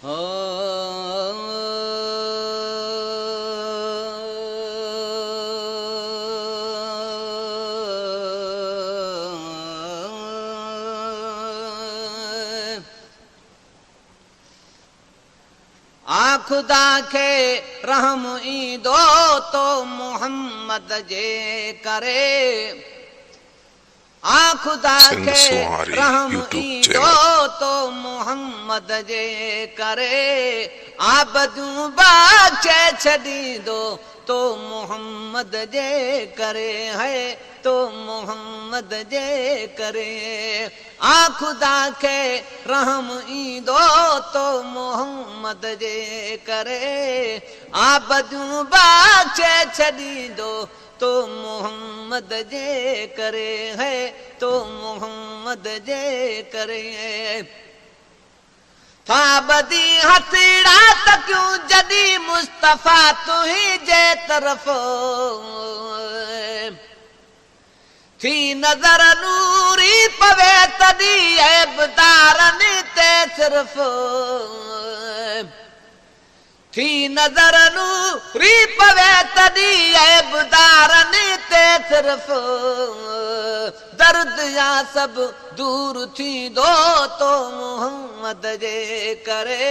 हो आ खुदा खे रहम ईंदो तो मोहम्मद जे करे, आ खुदा खे रहम ईंदो तो मोहम्मद जे करे, आबदूं बाचे छॾींदो तो मोहम्मद जे करे है, तो मोहम्मद जे करे। आ खुदा खे रहम ईंदो तो मोहम्मद जे करे, आबदूं बाचे छॾींदो तो मोहम्मद जे करे है, तो मोहम्मद जे करे। था बदी हथड़ा त क्यों जदी मुस्तफा तुही जे तरफ, थी नजर नूरी पवे तदी ऐबदारनि ते सिर्फ, थी नजर नूरी पवे तदी ऐबदारनि ते सिर्फ, दर्द या सब दूर थींदो तो मोहम्मद जे करे,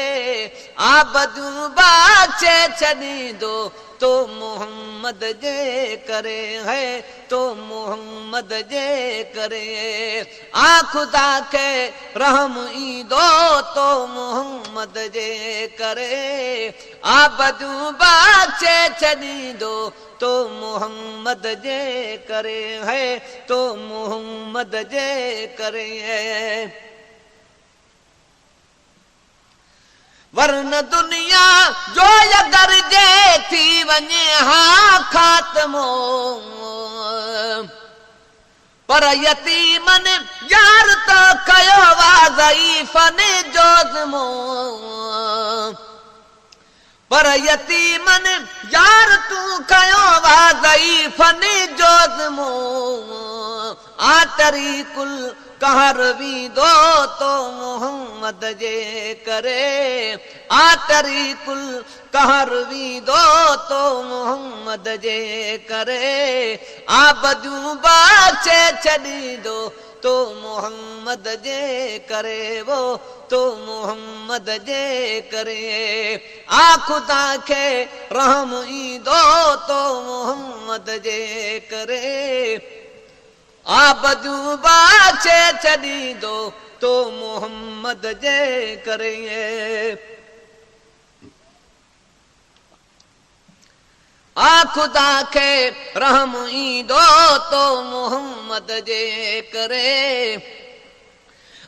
आबदूं बाचे छॾींदो तो मोहम्मद जे करे है, तो मोहम्मद जे करे। आ खुदा खे रहम ईंदो तो मोहम्मद जे करे, आबदूं बाचे छॾींदो तो मोहम्मद जे करे है, तो मोहम्मद जे करे। वरन दुनिया जो अगर जे थी वञे हा खात्मो, पर यतीमन यार तो कयो वा ज़ईफ़न जो ज़िमो, पर यतीमन यार तू कयो वा ज़ईफ़न जो ज़िमो, आ तरीकुल कहर वींदो तो मोहम्मद जे करे, आ तरीकुल कहर वींदो तो मोहम्मद जे करे, आबदूं बाचे छॾींदो तो मोहम्मद जे करे, वो तो मोहम्मद जे करे। आ खुदा खे रहम ईंदो तो मोहम्मद जे करे, आबदूं बाचे छॾींदो तो मोहम्मद जे करे। आ खुदा खे रहम ईंदो तो मोहम्मद जे करे,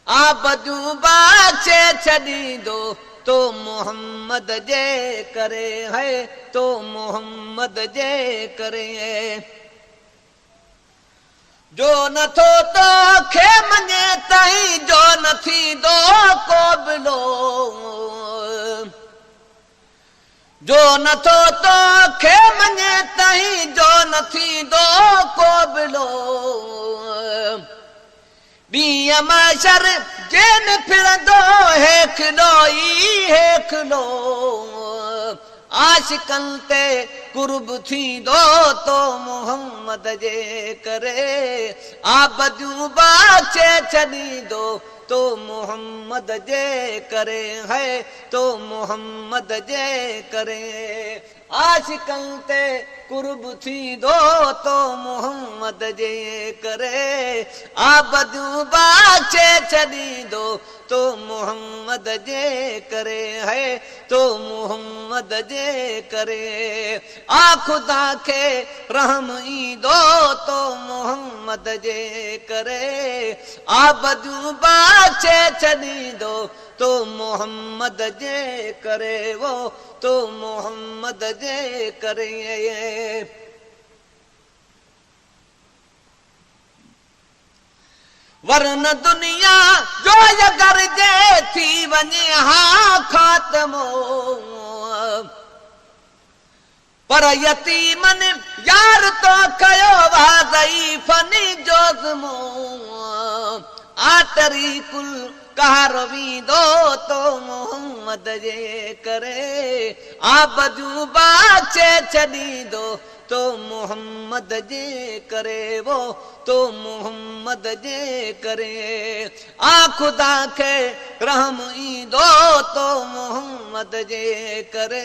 आबदूं बाचे छॾींदो तो मोहम्मद जे करे है, तो मोहम्मद जे करे। जो नथो तो खे मञे ताईं जो न थींदो को बिलो, जो नथो तो खे मञे ताईं जो न थींदो को बिलो, ॾींहं महशर जेन फिरंदो हेखिलो ई हेखिलो, आशिकनि ते कुर्ब थींदो तो मोहम्मद जे करे, आबदूं बाचे छॾींदो तो मोहम्मद जे करे है, तो मोहम्मद जे करे। आशिकनि ते कुर्ब थींदो तो मोहम्मद जे करे, आबदूं बाचे छॾींदो तो मोहम्मद जे करे है, तो मोहम्मद जे करे। आ खुदा खे रहम ईंदो तो मोहम्मद जे करे, आबदूं बाचे छॾींदो तो मोहम्मद जे करे, वो तो मोहम्मद जे करे। वरन दुनिया जो अगर जे थी वञे हा खात्मो, पर यतीमन यार तो कयो वा ज़ईफ़न जो ज़िमो, आ तरीकुल कहारो वींदो तो मोहम्मद जे करे आबदू बाचे छॾींदो तो मोहम्मद जे करे वो तो मोहम्मद जे करे आ खुदा खे रहम ईंदो तो मोहम्मद जे करे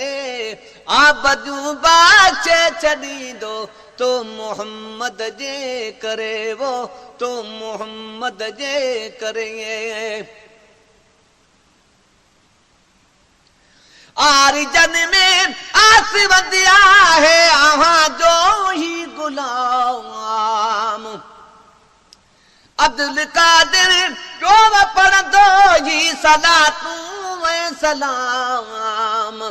आबदू बाचे छॾींदो तो मोहम्मद जे करे वो तो मोहम्मद जे करे आरिजन में आसवदिया है आहा जो ही गुलाम अब्दुल कादिर जो पढ़ दो ही सलातू ऐं सलाम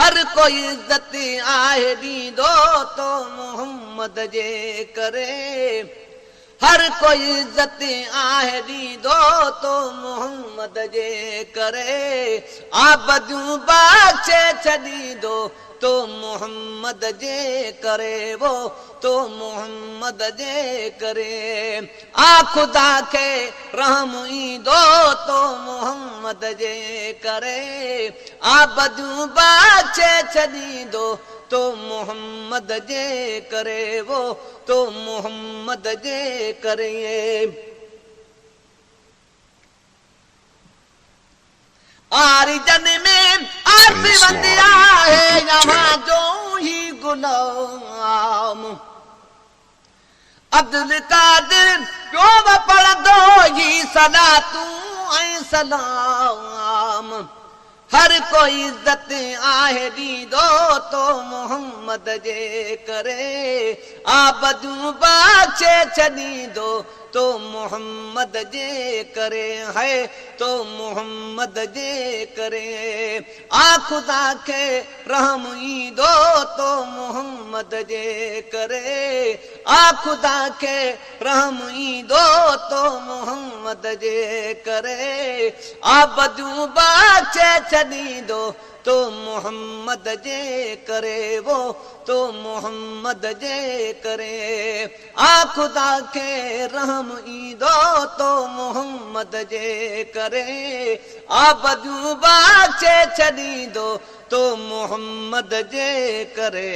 हर कोई इज्जत आहे ॾींदो तो मोहम्मद जे करे हर कोई इज्जत आहे ॾींदो तो मोहम्मद जे करे आबदू बाचे छॾींदो तो मोहम्मद जे करे वो तो मोहम्मद जे करे आ खुदा खे रहम ईंदो तो मोहम्मद जे करे आबदू बाचे छॾींदो तो मोहम्मद जे करे वो तो मोहम्मद जे करे आरिजन में आसवदिया है यहाँ जो ही गुलाम अब्दुल कादिर जो पढ़ दो ही सलातू ऐं सलाम हर कोई इज्जत आहे ॾींदो तो मोहम्मद जे करे आबदू बाचे छॾींदो तो मोहम्मद जे करे है तो मोहम्मद जे करे आ खुदा खे रहम ईंदो तो मोहम्मद जे करे आ खुदा खे रहम ईंदो तो मोहम्मद जे करे आबदू बाचे छॾींदो तो मोहम्मद जे करे वो तो मोहम्मद जे करे आ खुदा खे रहम ईंदो तो मोहम्मद जे करे आबदू बाचे छॾींदो तो मोहम्मद जे करे